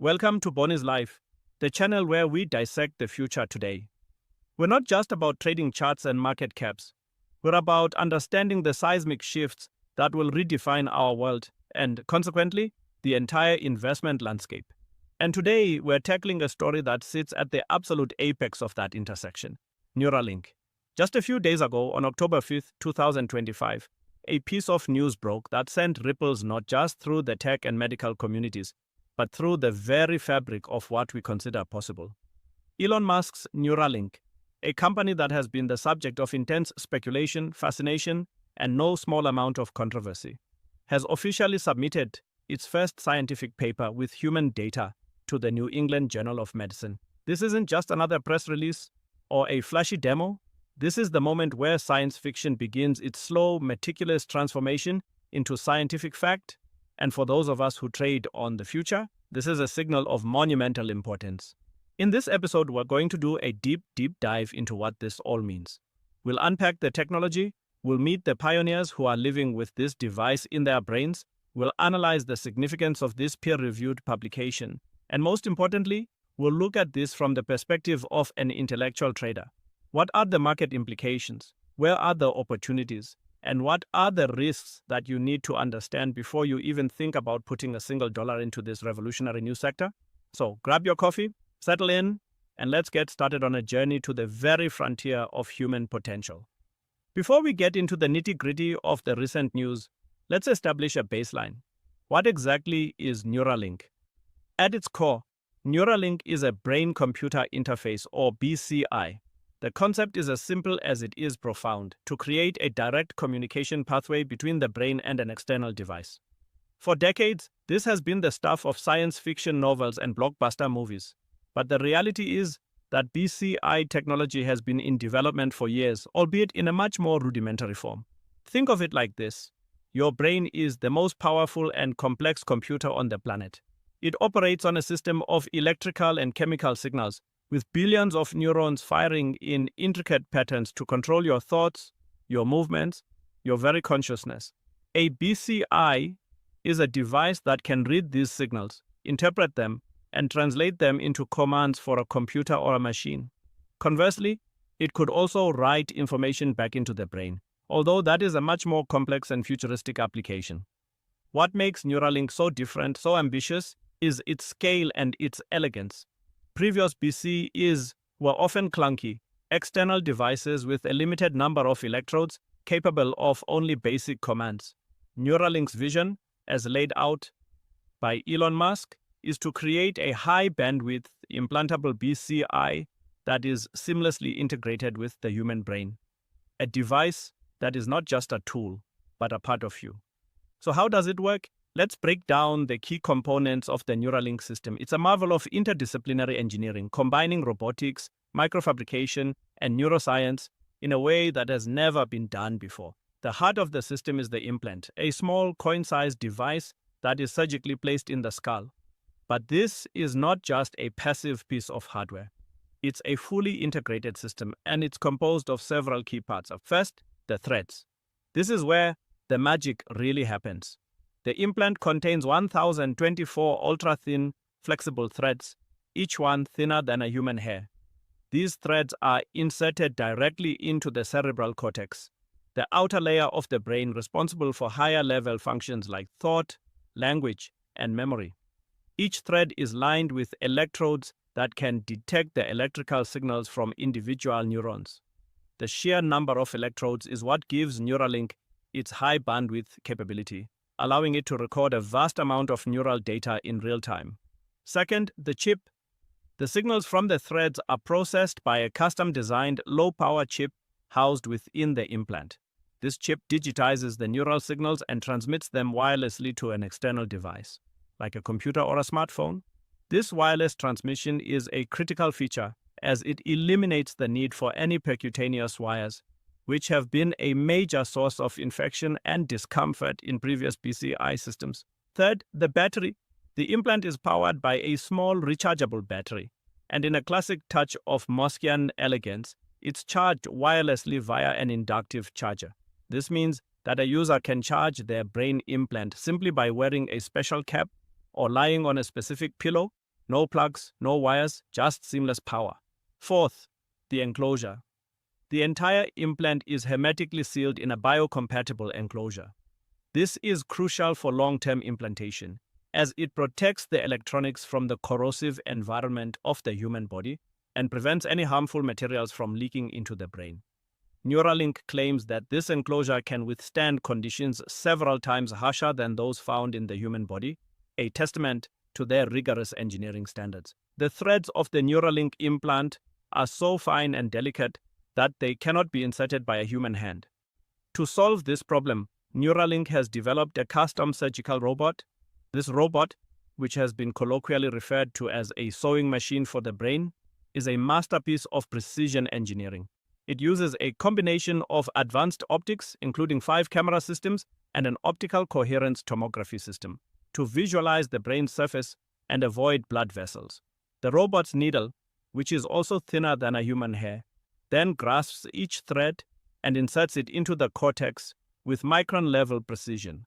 Welcome to Boni's Life, the channel where we dissect the future today. We're not just about trading charts and market caps. We're about understanding the seismic shifts that will redefine our world and, consequently, the entire investment landscape. And today, we're tackling a story that sits at the absolute apex of that intersection: Neuralink. Just a few days ago, on October 5th, 2025, a piece of news broke that sent ripples not just through the tech and medical communities, but through the very fabric of what we consider possible. Elon Musk's Neuralink, a company that has been the subject of intense speculation, fascination, and no small amount of controversy, has officially submitted its first scientific paper with human data to the New England Journal of Medicine. This isn't just another press release or a flashy demo. This is the moment where science fiction begins its slow, meticulous transformation into scientific fact. And for those of us who trade on the future, this is a signal of monumental importance. In this episode, we're going to do a deep dive into what this all means. We'll unpack the technology, we'll meet the pioneers who are living with this device in their brains, we'll analyze the significance of this peer-reviewed publication, and most importantly, we'll look at this from the perspective of an intellectual trader. What are the market implications? Where are the opportunities? And what are the risks that you need to understand before you even think about putting a single dollar into this revolutionary new sector? So grab your coffee, settle in, and let's get started on a journey to the very frontier of human potential. Before we get into the nitty-gritty of the recent news, let's establish a baseline. What exactly is Neuralink? At its core, Neuralink is a brain-computer interface, or BCI. The concept is as simple as it is profound: to create a direct communication pathway between the brain and an external device. For decades, this has been the stuff of science fiction novels and blockbuster movies. But the reality is that BCI technology has been in development for years, albeit in a much more rudimentary form. Think of it like this: your brain is the most powerful and complex computer on the planet. It operates on a system of electrical and chemical signals, with billions of neurons firing in intricate patterns to control your thoughts, your movements, your very consciousness. A BCI is a device that can read these signals, interpret them, and translate them into commands for a computer or a machine. Conversely, it could also write information back into the brain, although that is a much more complex and futuristic application. What makes Neuralink so different, so ambitious, is its scale and its elegance. Previous BCIs were often clunky, external devices with a limited number of electrodes capable of only basic commands. Neuralink's vision, as laid out by Elon Musk, is to create a high-bandwidth, implantable BCI that is seamlessly integrated with the human brain. A device that is not just a tool, but a part of you. So how does it work? Let's break down the key components of the Neuralink system. It's a marvel of interdisciplinary engineering, combining robotics, microfabrication, and neuroscience in a way that has never been done before. The heart of the system is the implant, a small coin-sized device that is surgically placed in the skull. But this is not just a passive piece of hardware. It's a fully integrated system, and it's composed of several key parts. First, the threads. This is where the magic really happens. The implant contains 1,024 ultra-thin, flexible threads, each one thinner than a human hair. These threads are inserted directly into the cerebral cortex, the outer layer of the brain responsible for higher-level functions like thought, language, and memory. Each thread is lined with electrodes that can detect the electrical signals from individual neurons. The sheer number of electrodes is what gives Neuralink its high-bandwidth capability, allowing it to record a vast amount of neural data in real time. Second, the chip. The signals from the threads are processed by a custom-designed low-power chip housed within the implant. This chip digitizes the neural signals and transmits them wirelessly to an external device, like a computer or a smartphone. This wireless transmission is a critical feature as it eliminates the need for any percutaneous wires, which have been a major source of infection and discomfort in previous BCI systems. Third, the battery. The implant is powered by a small rechargeable battery, and in a classic touch of Muskian elegance, it's charged wirelessly via an inductive charger. This means that a user can charge their brain implant simply by wearing a special cap or lying on a specific pillow No plugs, no wires, just seamless power. Fourth, the enclosure. The entire implant is hermetically sealed in a biocompatible enclosure. This is crucial for long-term implantation, as it protects the electronics from the corrosive environment of the human body and prevents any harmful materials from leaking into the brain. Neuralink claims that this enclosure can withstand conditions several times harsher than those found in the human body, a testament to their rigorous engineering standards. The threads of the Neuralink implant are so fine and delicate that they cannot be inserted by a human hand. To solve this problem, Neuralink has developed a custom surgical robot. This robot, which has been colloquially referred to as a sewing machine for the brain, is a masterpiece of precision engineering. It uses a combination of advanced optics, including 5 camera systems and an optical coherence tomography system, to visualize the brain surface and avoid blood vessels. The robot's needle, which is also thinner than a human hair, then grasps each thread and inserts it into the cortex with micron-level precision.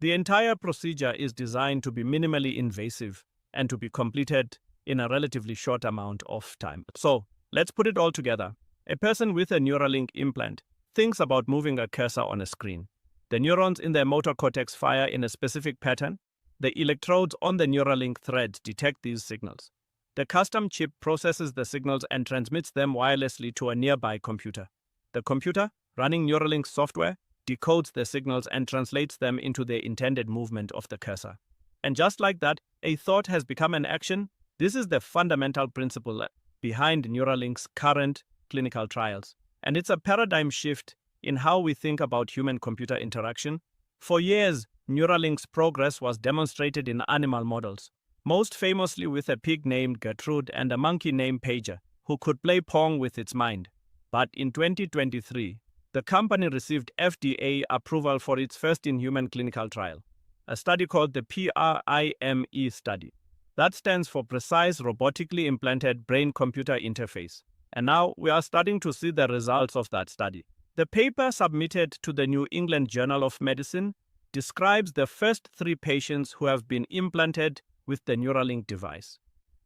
The entire procedure is designed to be minimally invasive and to be completed in a relatively short amount of time. So, let's put it all together. A person with a Neuralink implant thinks about moving a cursor on a screen. The neurons in their motor cortex fire in a specific pattern. The electrodes on the Neuralink threads detect these signals. The custom chip processes the signals and transmits them wirelessly to a nearby computer. The computer, running Neuralink software, decodes the signals and translates them into the intended movement of the cursor. And just like that, a thought has become an action. This is the fundamental principle behind Neuralink's current clinical trials, and it's a paradigm shift in how we think about human-computer interaction. For years, Neuralink's progress was demonstrated in animal models, most famously with a pig named Gertrude and a monkey named Pager, who could play Pong with its mind. But in 2023, the company received FDA approval for its first-in-human clinical trial, a study called the PRIME study. That stands for Precise Robotically Implanted Brain-Computer Interface. And now we are starting to see the results of that study. The paper submitted to the New England Journal of Medicine describes the first 3 patients who have been implanted with the Neuralink device.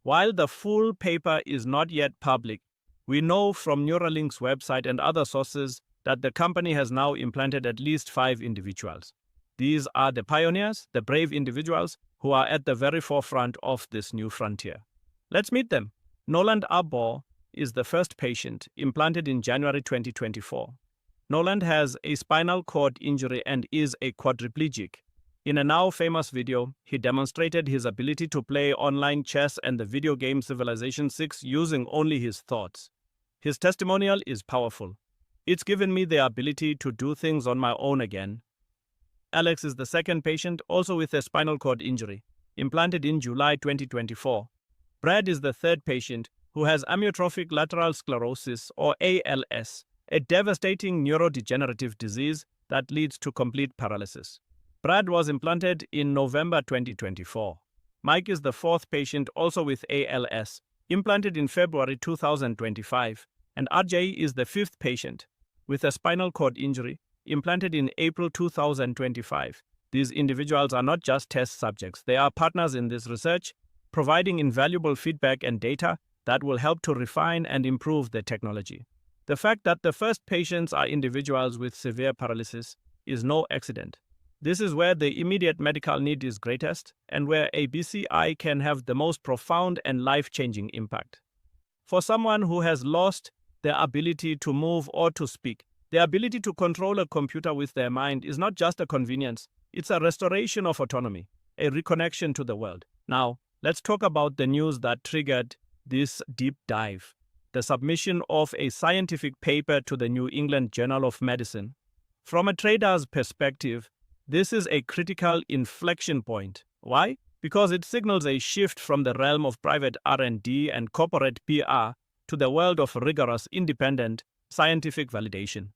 While the full paper is not yet public, we know from Neuralink's website and other sources that the company has now implanted at least 5 individuals. These are the pioneers, the brave individuals who are at the very forefront of this new frontier. Let's meet them. Noland Arbor is the first patient, implanted in January 2024. Noland has a spinal cord injury and is a quadriplegic. In a now famous video, he demonstrated his ability to play online chess and the video game Civilization 6 using only his thoughts. His testimonial is powerful. It's given me the ability to do things on my own again. Alex is the second patient, also with a spinal cord injury, implanted in July 2024. Brad is the third patient, who has amyotrophic lateral sclerosis, or ALS, a devastating neurodegenerative disease that leads to complete paralysis. Brad was implanted in November 2024. Mike is the fourth patient, also with ALS, implanted in February 2025, and RJ is the fifth patient, with a spinal cord injury, implanted in April 2025. These individuals are not just test subjects, they are partners in this research, providing invaluable feedback and data that will help to refine and improve the technology. The fact that the first patients are individuals with severe paralysis is no accident. This is where the immediate medical need is greatest and where a BCI can have the most profound and life-changing impact. For someone who has lost their ability to move or to speak, the ability to control a computer with their mind is not just a convenience, it's a restoration of autonomy, a reconnection to the world. Now, let's talk about the news that triggered this deep dive. The submission of a scientific paper to the New England Journal of Medicine. From a trader's perspective, this is a critical inflection point. Why? Because it signals a shift from the realm of private R&D and corporate PR to the world of rigorous, independent, scientific validation.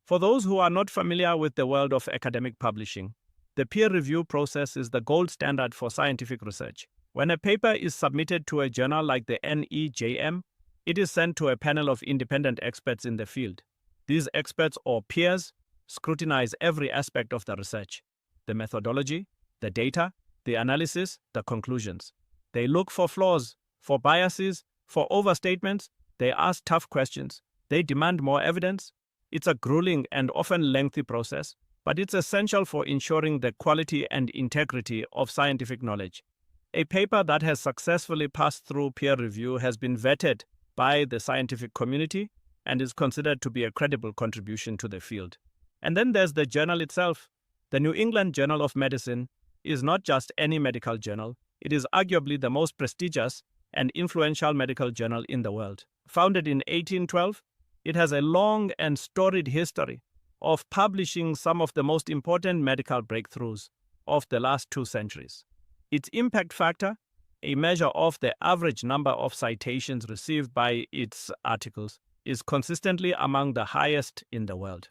For those who are not familiar with the world of academic publishing, the peer review process is the gold standard for scientific research. When a paper is submitted to a journal like the NEJM, it is sent to a panel of independent experts in the field. These experts, or peers, scrutinize every aspect of the research: the methodology, the data, the analysis, the conclusions. They look for flaws, for biases, for overstatements. They ask tough questions. They demand more evidence. It's a grueling and often lengthy process, but it's essential for ensuring the quality and integrity of scientific knowledge. A paper that has successfully passed through peer review has been vetted by the scientific community and is considered to be a credible contribution to the field. And then there's the journal itself. The New England Journal of Medicine is not just any medical journal. It is arguably the most prestigious and influential medical journal in the world. Founded in 1812, it has a long and storied history of publishing some of the most important medical breakthroughs of the last 2 centuries. Its impact factor, a measure of the average number of citations received by its articles, is consistently among the highest in the world.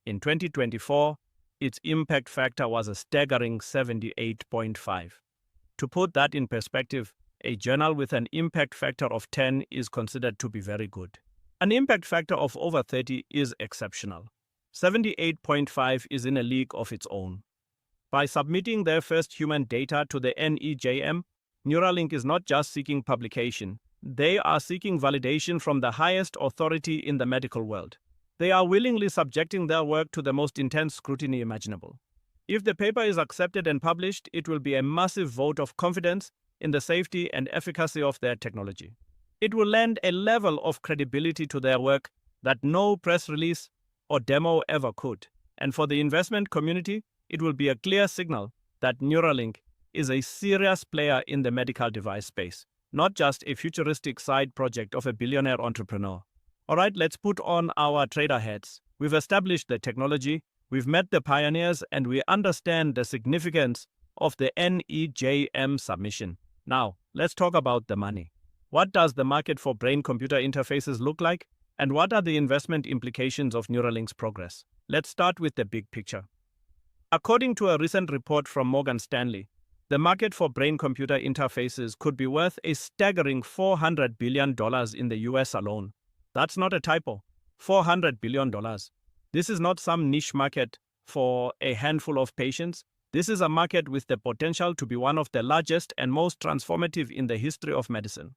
In 2024, its impact factor was a staggering 78.5. To put that in perspective, a journal with an impact factor of 10 is considered to be very good. An impact factor of over 30 is exceptional. 78.5 is in a league of its own. By submitting their first human data to the NEJM, Neuralink is not just seeking publication. They are seeking validation from the highest authority in the medical world. They are willingly subjecting their work to the most intense scrutiny imaginable. If the paper is accepted and published, it will be a massive vote of confidence in the safety and efficacy of their technology. It will lend a level of credibility to their work that no press release or demo ever could. And for the investment community, it will be a clear signal that Neuralink is a serious player in the medical device space, not just a futuristic side project of a billionaire entrepreneur. All right, let's put on our trader hats. We've established the technology, we've met the pioneers, and we understand the significance of the NEJM submission. Now, let's talk about the money. What does the market for brain-computer interfaces look like? And what are the investment implications of Neuralink's progress? Let's start with the big picture. According to a recent report from Morgan Stanley, the market for brain-computer interfaces could be worth a staggering $400 billion in the US alone. That's not a typo. $400 billion. This is not some niche market for a handful of patients. This is a market with the potential to be one of the largest and most transformative in the history of medicine.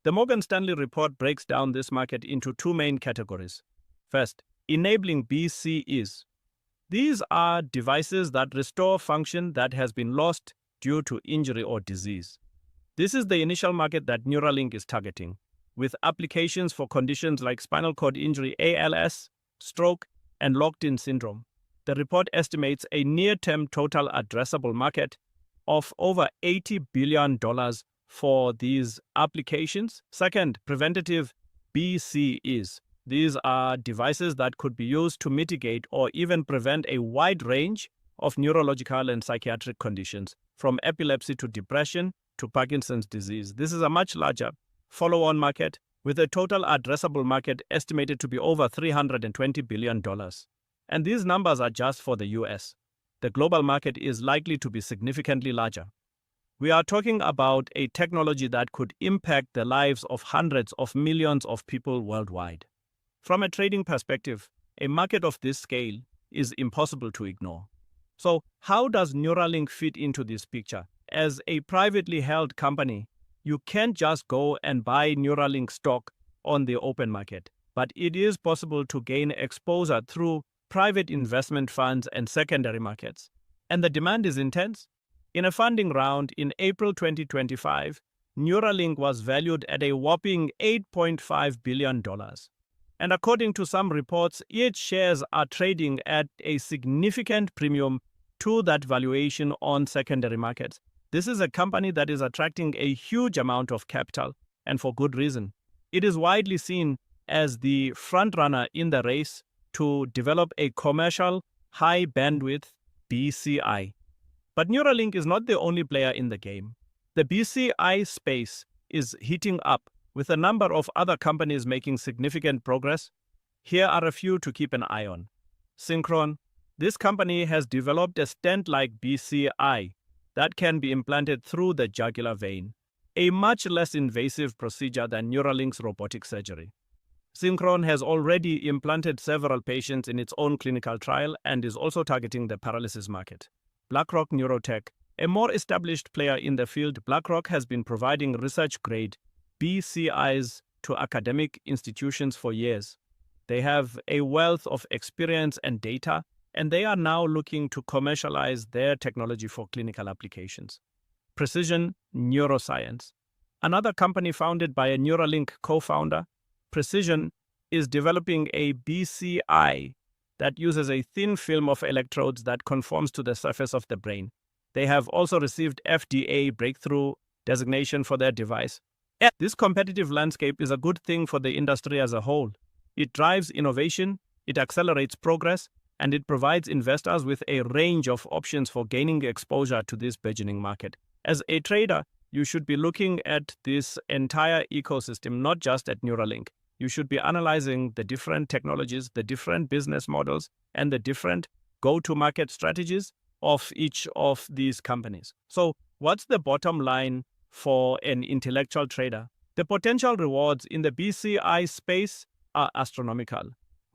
The Morgan Stanley report breaks down this market into 2 main categories. First, enabling BCEs. These are devices that restore function that has been lost due to injury or disease. This is the initial market that Neuralink is targeting, with applications for conditions like spinal cord injury, ALS, stroke, and locked-in syndrome. The report estimates a near-term total addressable market of over $80 billion for these applications. Second, preventative BCEs. These are devices that could be used to mitigate or even prevent a wide range of neurological and psychiatric conditions, from epilepsy to depression to Parkinson's disease. This is a much larger follow-on market with a total addressable market estimated to be over $320 billion. And these numbers are just for the US. The global market is likely to be significantly larger. We are talking about a technology that could impact the lives of hundreds of millions of people worldwide. From a trading perspective, a market of this scale is impossible to ignore. So, how does Neuralink fit into this picture? As a privately held company, you can't just go and buy Neuralink stock on the open market, but it is possible to gain exposure through private investment funds and secondary markets. And the demand is intense. In a funding round in April 2025, Neuralink was valued at a whopping $8.5 billion. And according to some reports, its shares are trading at a significant premium to that valuation on secondary markets. This is a company that is attracting a huge amount of capital, and for good reason. It is widely seen as the frontrunner in the race to develop a commercial, high-bandwidth BCI. But Neuralink is not the only player in the game. The BCI space is heating up, with a number of other companies making significant progress. Here are a few to keep an eye on. Synchron. This company has developed a stent-like BCI that can be implanted through the jugular vein, a much less invasive procedure than Neuralink's robotic surgery. Synchron has already implanted several patients in its own clinical trial and is also targeting the paralysis market. BlackRock Neurotech, A more established player in the field, BlackRock, has been providing research-grade BCIs to academic institutions for years. They have a wealth of experience and data, and they are now looking to commercialize their technology for clinical applications. Precision Neuroscience. Another company founded by a Neuralink co-founder, Precision, is developing a BCI that uses a thin film of electrodes that conforms to the surface of the brain. They have also received FDA breakthrough designation for their device. This competitive landscape is a good thing for the industry as a whole. It drives innovation, it accelerates progress, and it provides investors with a range of options for gaining exposure to this burgeoning market. As a trader, you should be looking at this entire ecosystem, not just at Neuralink. You should be analyzing the different technologies, the different business models, and the different go-to-market strategies of each of these companies. So, what's the bottom line for an intellectual trader? The potential rewards in the BCI space are astronomical.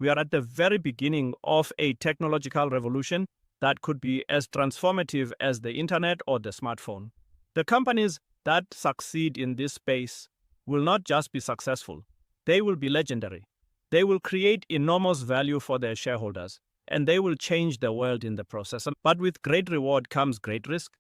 We are at the very beginning of a technological revolution that could be as transformative as the internet or the smartphone. The companies that succeed in this space will not just be successful, they will be legendary. They will create enormous value for their shareholders, and they will change the world in the process. But with great reward comes great risk.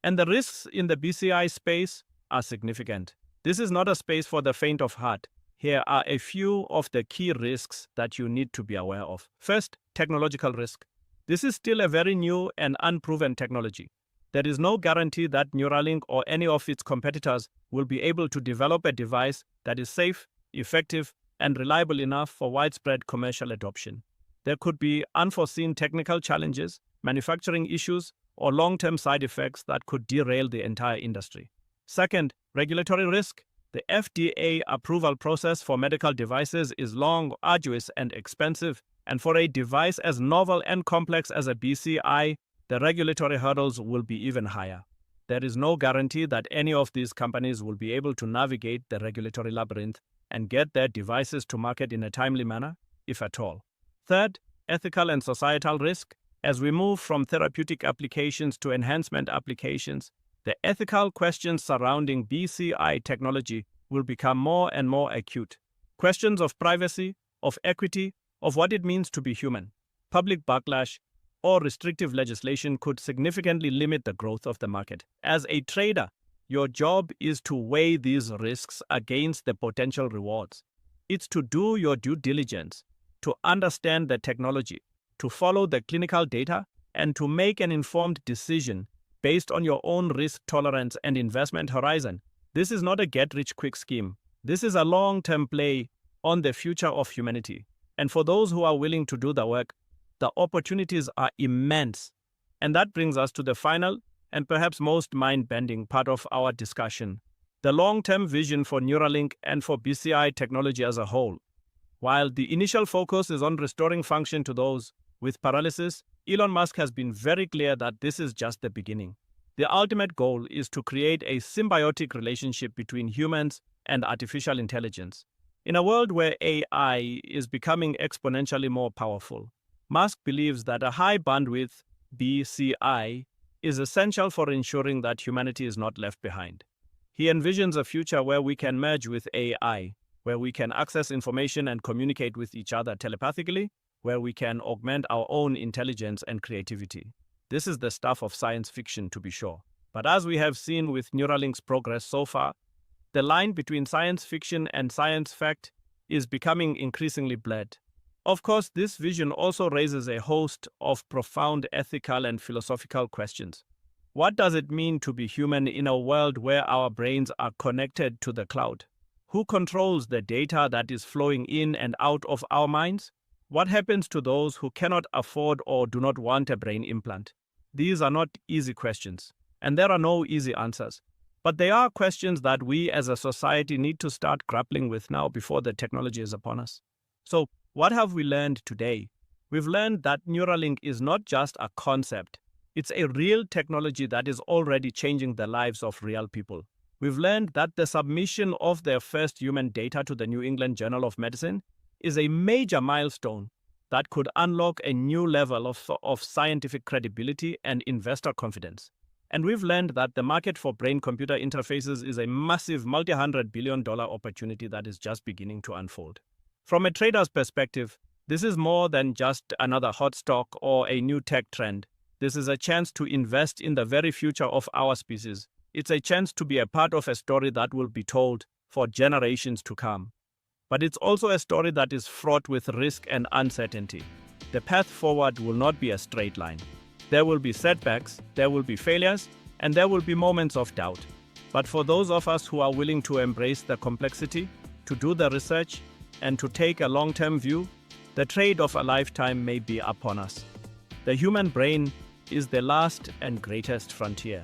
And the risks in the BCI space are significant. This is not a space for the faint of heart. Here are a few of the key risks that you need to be aware of. First, technological risk. This is still a very new and unproven technology. There is no guarantee that Neuralink or any of its competitors will be able to develop a device that is safe, effective, and reliable enough for widespread commercial adoption. There could be unforeseen technical challenges, manufacturing issues, or long-term side effects that could derail the entire industry. Second, regulatory risk. The FDA approval process for medical devices is long, arduous, and expensive, and for a device as novel and complex as a BCI, the regulatory hurdles will be even higher. There is no guarantee that any of these companies will be able to navigate the regulatory labyrinth and get their devices to market in a timely manner, if at all. Third, ethical and societal risk. As we move from therapeutic applications to enhancement applications, the ethical questions surrounding BCI technology will become more and more acute. Questions of privacy, of equity, of what it means to be human, public backlash, or restrictive legislation could significantly limit the growth of the market. As a trader, your job is to weigh these risks against the potential rewards. It's to do your due diligence, to understand the technology, to follow the clinical data, and to make an informed decision based on your own risk tolerance and investment horizon. This is not a get-rich-quick scheme. This is a long-term play on the future of humanity. And for those who are willing to do the work, the opportunities are immense. And that brings us to the final and perhaps most mind-bending part of our discussion, the long-term vision for Neuralink and for BCI technology as a whole. While the initial focus is on restoring function to those with paralysis, Elon Musk has been very clear that this is just the beginning. The ultimate goal is to create a symbiotic relationship between humans and artificial intelligence. In a world where AI is becoming exponentially more powerful, Musk believes that a high-bandwidth BCI is essential for ensuring that humanity is not left behind. He envisions a future where we can merge with AI, where we can access information and communicate with each other telepathically, where we can augment our own intelligence and creativity. This is the stuff of science fiction, to be sure. But as we have seen with Neuralink's progress so far, the line between science fiction and science fact is becoming increasingly blurred. Of course, this vision also raises a host of profound ethical and philosophical questions. What does it mean to be human in a world where our brains are connected to the cloud? Who controls the data that is flowing in and out of our minds? What happens to those who cannot afford or do not want a brain implant? These are not easy questions, and there are no easy answers. But they are questions that we as a society need to start grappling with now before the technology is upon us. So, what have we learned today? We've learned that Neuralink is not just a concept. It's a real technology that is already changing the lives of real people. We've learned that the submission of their first human data to the New England Journal of Medicine is a major milestone that could unlock a new level of scientific credibility and investor confidence. And we've learned that the market for brain-computer interfaces is a massive multi-hundred-billion-dollar opportunity that is just beginning to unfold. From a trader's perspective, this is more than just another hot stock or a new tech trend. This is a chance to invest in the very future of our species. It's a chance to be a part of a story that will be told for generations to come. But it's also a story that is fraught with risk and uncertainty. The path forward will not be a straight line. There will be setbacks, there will be failures, and there will be moments of doubt. But for those of us who are willing to embrace the complexity, to do the research, and to take a long-term view, the trade of a lifetime may be upon us. The human brain is the last and greatest frontier.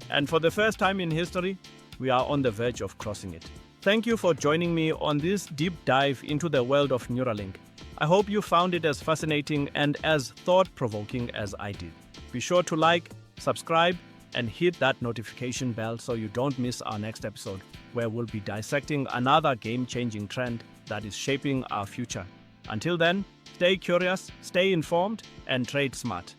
And for the first time in history, we are on the verge of crossing it. Thank you for joining me on this deep dive into the world of Neuralink. I hope you found it as fascinating and as thought-provoking as I did. Be sure to like, subscribe, and hit that notification bell so you don't miss our next episode, where we'll be dissecting another game-changing trend that is shaping our future. Until then, stay curious, stay informed, and trade smart.